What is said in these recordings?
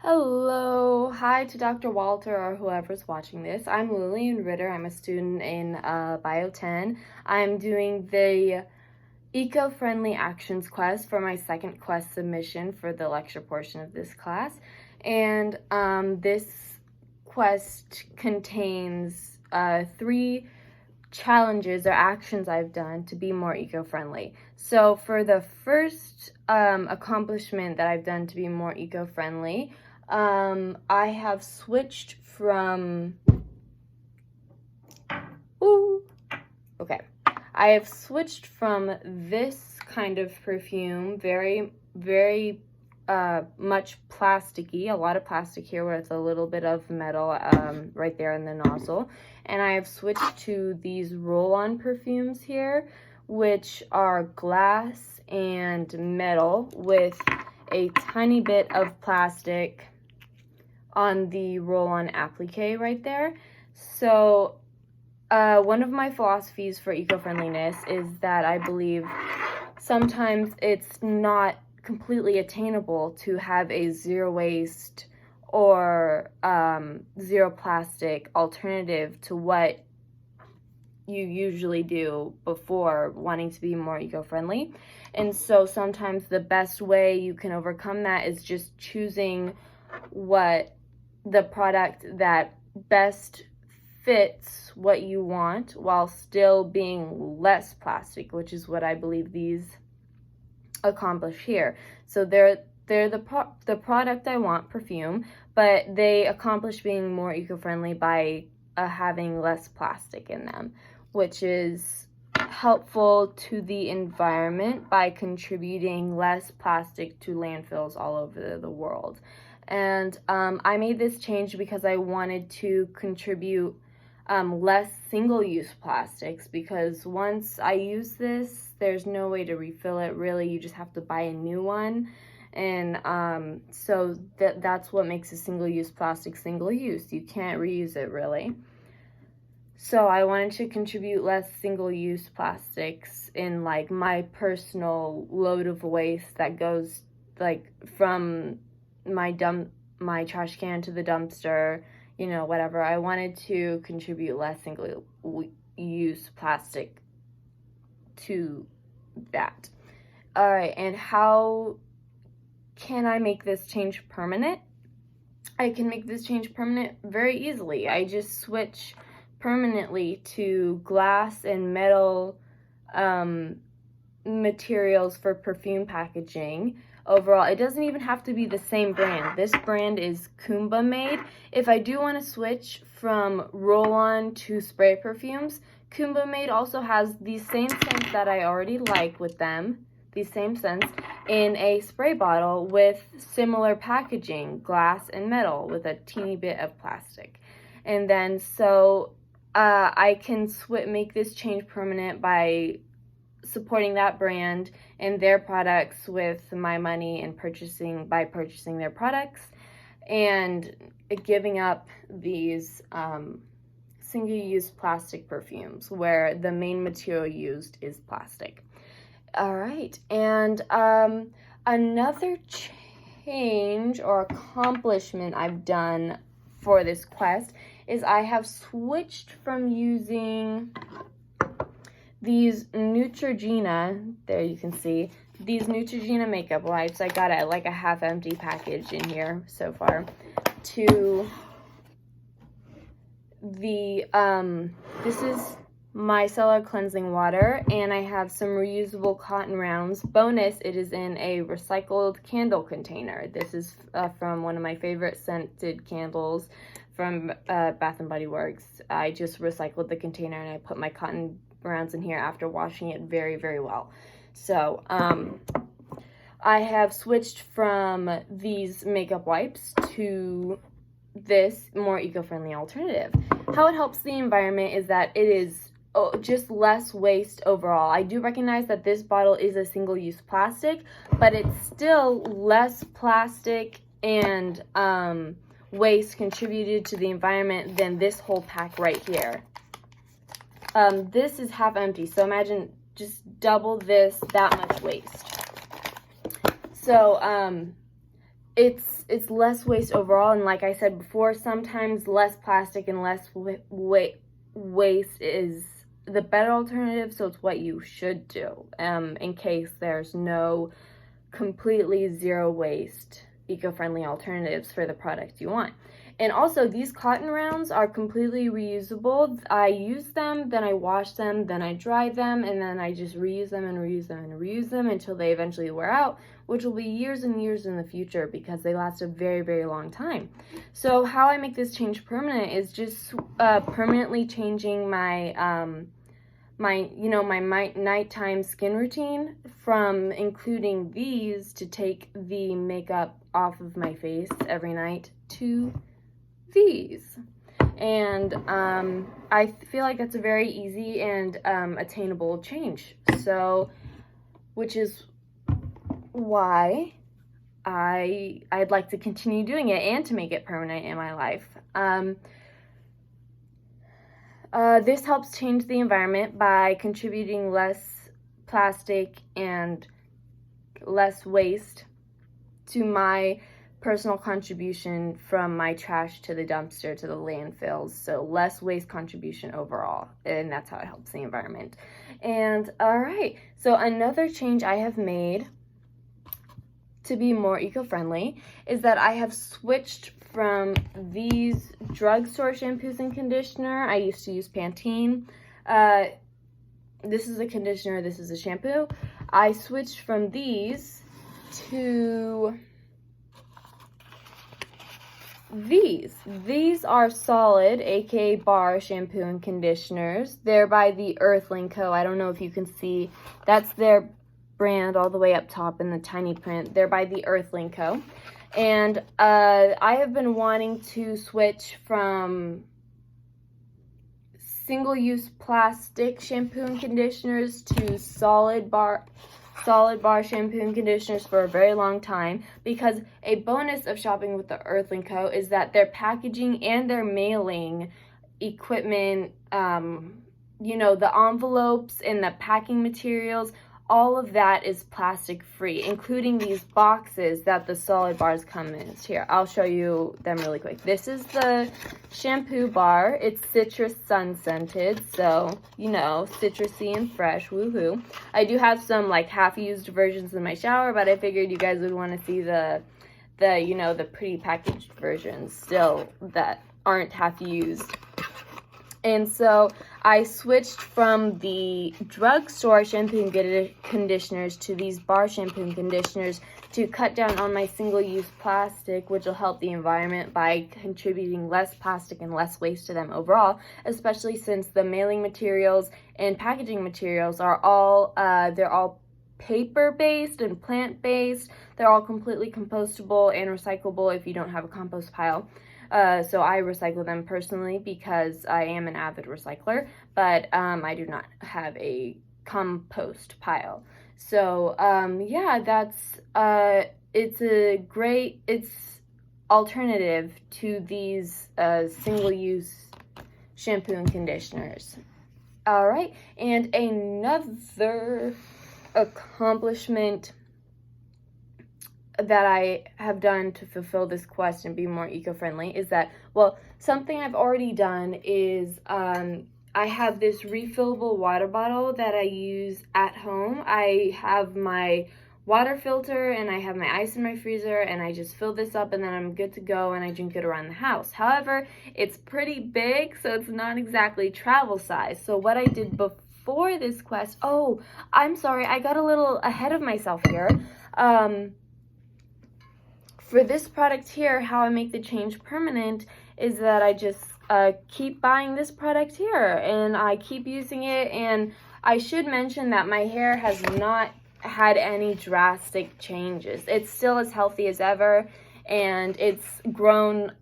Hello, hi to Dr. Walter or whoever's watching this. I'm Lillian Ritter. I'm a student in Bio 10. I'm doing the Eco-Friendly Actions quest for my second quest submission for the lecture portion of this class. And this quest contains 3 challenges or actions I've done to be more eco-friendly. So for the first accomplishment that I've done to be more eco-friendly, I have switched from, I have switched from this kind of perfume, very much plasticky, a lot of plastic here with a little bit of metal right there in the nozzle. And I have switched to these roll-on perfumes here, which are glass and metal with a tiny bit of plastic on the roll-on applique right there. So one of my philosophies for eco-friendliness is that I believe sometimes it's not completely attainable to have a zero waste or zero plastic alternative to what you usually do before wanting to be more eco-friendly. And so sometimes the best way you can overcome that is just choosing what the product that best fits what you want while still being less plastic, which is what I believe these accomplish here. So they're the product I want, perfume, but they accomplish being more eco-friendly by having less plastic in them, which is helpful to the environment by contributing less plastic to landfills all over the world. And I made this change because I wanted to contribute less single-use plastics, because once I use this, there's no way to refill it, really. You just have to buy a new one. And so that's what makes a single-use plastic single-use. You can't reuse it, really. So I wanted to contribute less single-use plastics in like my personal load of waste that goes like from my trash can to the dumpster, you know, whatever. I wanted to contribute less single-use plastic to that. All right, and how can I make this change permanent? I can make this change permanent very easily. I just switch permanently to glass and metal materials for perfume packaging. Overall, it doesn't even have to be the same brand. This brand is Kumba made. If I do want to switch from roll-on to spray perfumes, Kumba made also has the same scents that I already like with them, these same scents, in a spray bottle with similar packaging, glass and metal, with a teeny bit of plastic. And then so I can make this change permanent by supporting that brand and their products with my money and purchasing their products, and giving up these single-use plastic perfumes where the main material used is plastic. All right, and another change or accomplishment I've done for this quest is I have switched from using these Neutrogena, there you can see, these Neutrogena makeup wipes. I got it like a half-empty package in here so far, to the, this is micellar cleansing water, and I have some reusable cotton rounds. Bonus, it is in a recycled candle container. This is from one of my favorite scented candles from Bath & Body Works. I just recycled the container and I put my cotton rounds in here after washing it very, very well. So I have switched from these makeup wipes to this more eco-friendly alternative. How it helps the environment is that it is just less waste overall. I do recognize that this bottle is a single-use plastic, but it's still less plastic and waste contributed to the environment than this whole pack right here. This is half empty, so imagine just double this, that much waste. So it's less waste overall, and like I said before, sometimes less plastic and less waste is the better alternative, so it's what you should do in case there's no completely zero waste eco-friendly alternatives for the product you want. And also, these cotton rounds are completely reusable. I use them, then I wash them, then I dry them, and then I just reuse them and reuse them and reuse them until they eventually wear out, which will be years and years in the future because they last a very, very long time. So how I make this change permanent is just permanently changing my my nighttime skin routine from including these to take the makeup off of my face every night to these. And I feel like that's a very easy and attainable change. So, which is why I'd like to continue doing it and to make it permanent in my life. This helps change the environment by contributing less plastic and less waste to my personal contribution from my trash to the dumpster to the landfills. So less waste contribution overall, and that's how it helps the environment. And all right, so another change I have made to be more eco-friendly is that I have switched from these drugstore shampoos and conditioner. I used to use Pantene. This is a conditioner, this is a shampoo. I switched from these to these. These are Solid, aka Bar shampoo and conditioners. They're by the Earthling Co. I don't know if you can see, that's their brand all the way up top in the tiny print. They're by the Earthling Co. And I have been wanting to switch from single-use plastic shampoo and conditioners to solid bar shampoo and conditioners for a very long time, because a bonus of shopping with the Earthling Co. is that their packaging and their mailing equipment, the envelopes and the packing materials, all of that is plastic free, including these boxes that the solid bars come in. Here, I'll show you them really quick. This is the shampoo bar. It's citrus sun scented, so, citrusy and fresh, woohoo. I do have some like half-used versions in my shower, but I figured you guys would want to see the pretty packaged versions still that aren't half-used. And so I switched from the drugstore shampoo and conditioners to these bar shampoo and conditioners to cut down on my single-use plastic, which will help the environment by contributing less plastic and less waste to them overall, especially since the mailing materials and packaging materials are all, they're all paper-based and plant-based. They're all completely compostable and recyclable if you don't have a compost pile. So I recycle them personally because I am an avid recycler, but I do not have a compost pile. So it's alternative to these single-use shampoo and conditioners. All right, and another accomplishment that I have done to fulfill this quest and be more eco-friendly is that, something I've already done is I have this refillable water bottle that I use at home. I have my water filter and I have my ice in my freezer, and I just fill this up and then I'm good to go and I drink it around the house. However, it's pretty big, so it's not exactly travel size. So what I did before this quest, I'm sorry, I got a little ahead of myself here. For this product here, how I make the change permanent is that I just keep buying this product here and I keep using it. And I should mention that my hair has not had any drastic changes. It's still as healthy as ever, and it's grown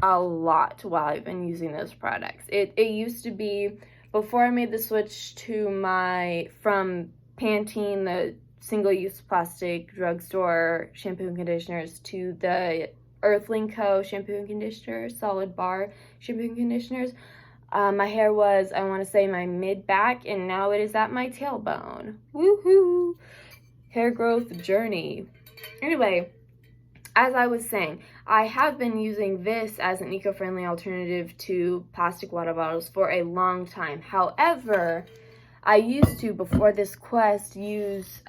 a lot while I've been using those products. It used to be, before I made the switch from Pantene, the single-use plastic drugstore shampoo and conditioners, to the Earthling Co. shampoo and conditioner, solid bar shampoo and conditioners, my hair was, I want to say, my mid-back, and now it is at my tailbone. Woohoo! Hair growth journey. Anyway, as I was saying, I have been using this as an eco-friendly alternative to plastic water bottles for a long time. However, I used to, before this quest, use,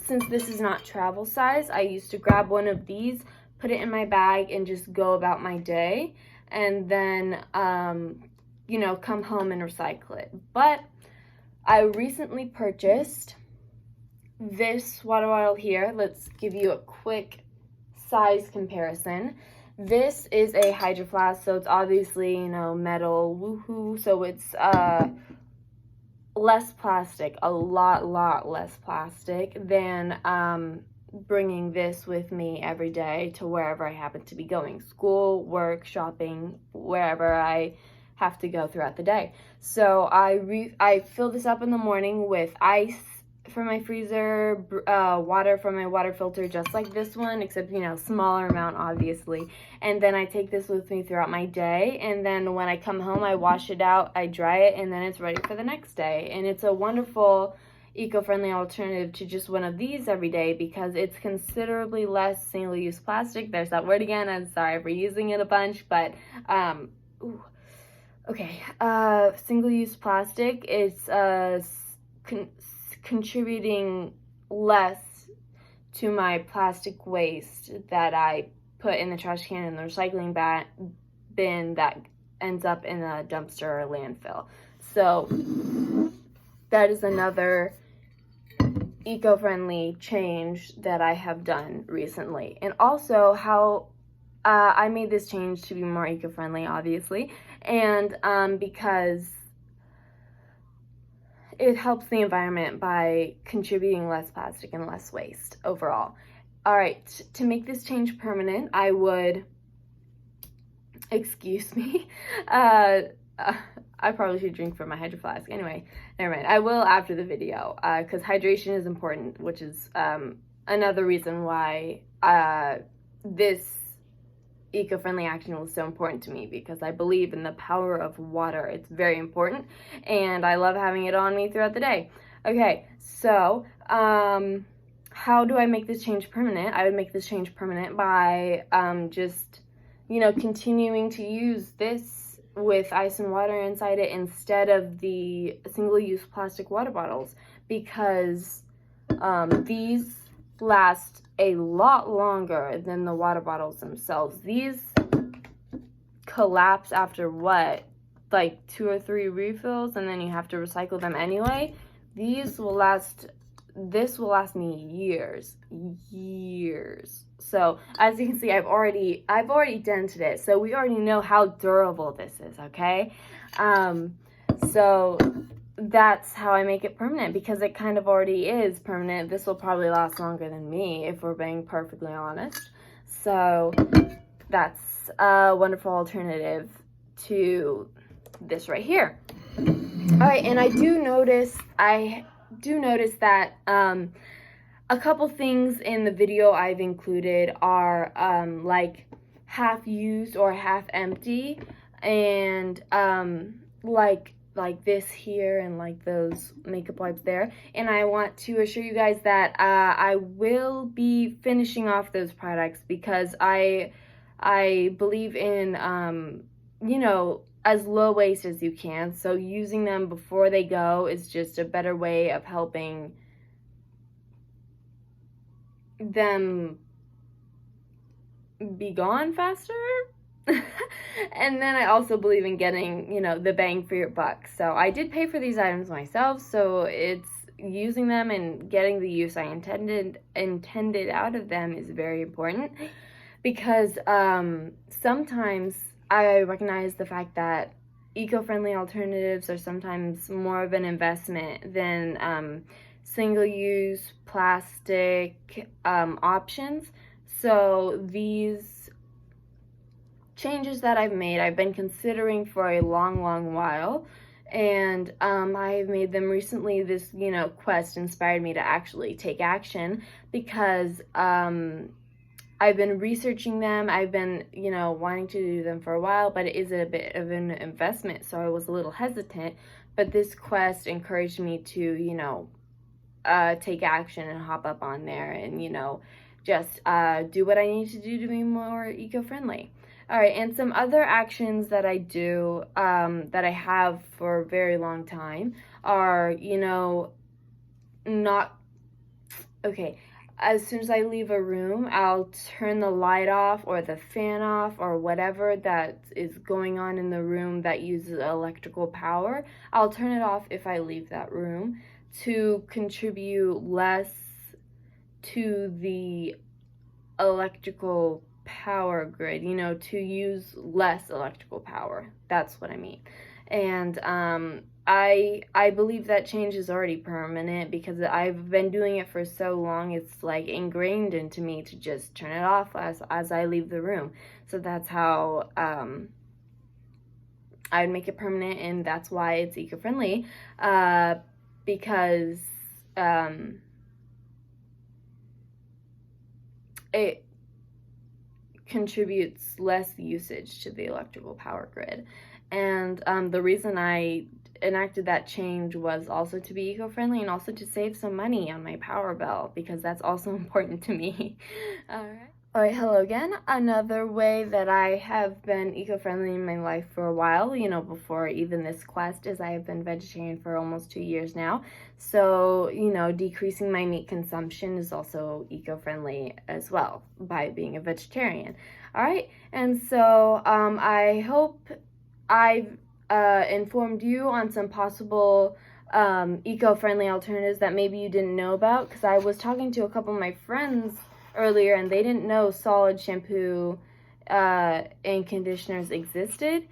since this is not travel size, I used to grab one of these, put it in my bag, and just go about my day, and then, you know, come home and recycle it. But I recently purchased this water bottle here. Let's give you a quick size comparison. This is a Hydro Flask, so it's obviously, you know, metal, woohoo, so it's less plastic, a lot less plastic than bringing this with me every day to wherever I happen to be going, school, work, shopping, wherever I have to go throughout the day. So I fill this up in the morning with ice from my freezer, water from my water filter, just like this one, except, you know, smaller amount, obviously. And then I take this with me throughout my day, and then when I come home, I wash it out, I dry it, and then it's ready for the next day. And it's a wonderful eco-friendly alternative to just one of these every day because it's considerably less single-use plastic. There's that word again. I'm sorry for using it a bunch, but single-use plastic is contributing less to my plastic waste that I put in the trash can and the recycling bin that ends up in a dumpster or landfill. So that is another eco-friendly change that I have done recently. And also how I made this change to be more eco-friendly, obviously, and because it helps the environment by contributing less plastic and less waste overall. All right, to make this change permanent, I would, excuse me, I probably should drink from my Hydro Flask. Anyway, never mind. I will after the video because hydration is important, which is another reason why this eco-friendly action was so important to me, because I believe in the power of water. It's very important, and I love having it on me throughout the day. Okay, so how do I make this change permanent? I would make this change permanent by just, you know, continuing to use this with ice and water inside it instead of the single-use plastic water bottles, because these last a lot longer than the water bottles themselves. These collapse after what, like 2 or 3 refills, and then you have to recycle them anyway. This will last me years. So as you can see, I've already dented it, so we already know how durable this is, okay? So that's how I make it permanent, because it kind of already is permanent. This will probably last longer than me, if we're being perfectly honest. So that's a wonderful alternative to this right here. All right, and I do notice that a couple things in the video I've included are like half used or half empty, and like this here and like those makeup wipes there. And I want to assure you guys that I will be finishing off those products, because I believe in you know, as low waste as you can. So using them before they go is just a better way of helping them be gone faster. And then I also believe in getting, you know, the bang for your buck. So I did pay for these items myself, so it's using them and getting the use I intended out of them is very important, because sometimes I recognize the fact that eco-friendly alternatives are sometimes more of an investment than single-use plastic options. So these changes that I've made, I've been considering for a long while, and I've made them recently. This, you know, quest inspired me to actually take action, because I've been researching them. I've been, you know, wanting to do them for a while, but it is a bit of an investment, so I was a little hesitant. But this quest encouraged me to, you know, take action and hop up on there and, you know, just do what I need to do to be more eco-friendly. All right, and some other actions that I do that I have for a very long time are, as soon as I leave a room, I'll turn the light off or the fan off or whatever that is going on in the room that uses electrical power. I'll turn it off if I leave that room to contribute less to the electrical power grid, to use less electrical power. That's what I mean. And I believe that change is already permanent because I've been doing it for so long. It's like ingrained into me to just turn it off as I leave the room. So that's how I would make it permanent, and that's why it's eco-friendly, because it contributes less usage to the electrical power grid. And the reason I enacted that change was also to be eco-friendly and also to save some money on my power bill, because that's also important to me. All right, hello again. Another way that I have been eco-friendly in my life for a while, before even this quest, is I have been vegetarian for almost 2 years now. So, decreasing my meat consumption is also eco-friendly as well by being a vegetarian. All right, and so I hope I've informed you on some possible eco-friendly alternatives that maybe you didn't know about, because I was talking to a couple of my friends earlier and they didn't know solid shampoo and conditioners existed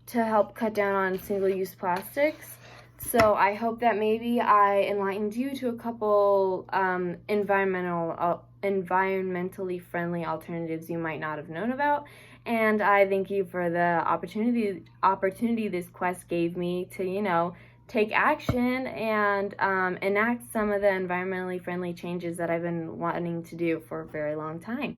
to help cut down on single-use plastics. So I hope that maybe I enlightened you to a couple environmentally friendly alternatives you might not have known about. And I thank you for the opportunity this quest gave me to, take action and enact some of the environmentally friendly changes that I've been wanting to do for a very long time.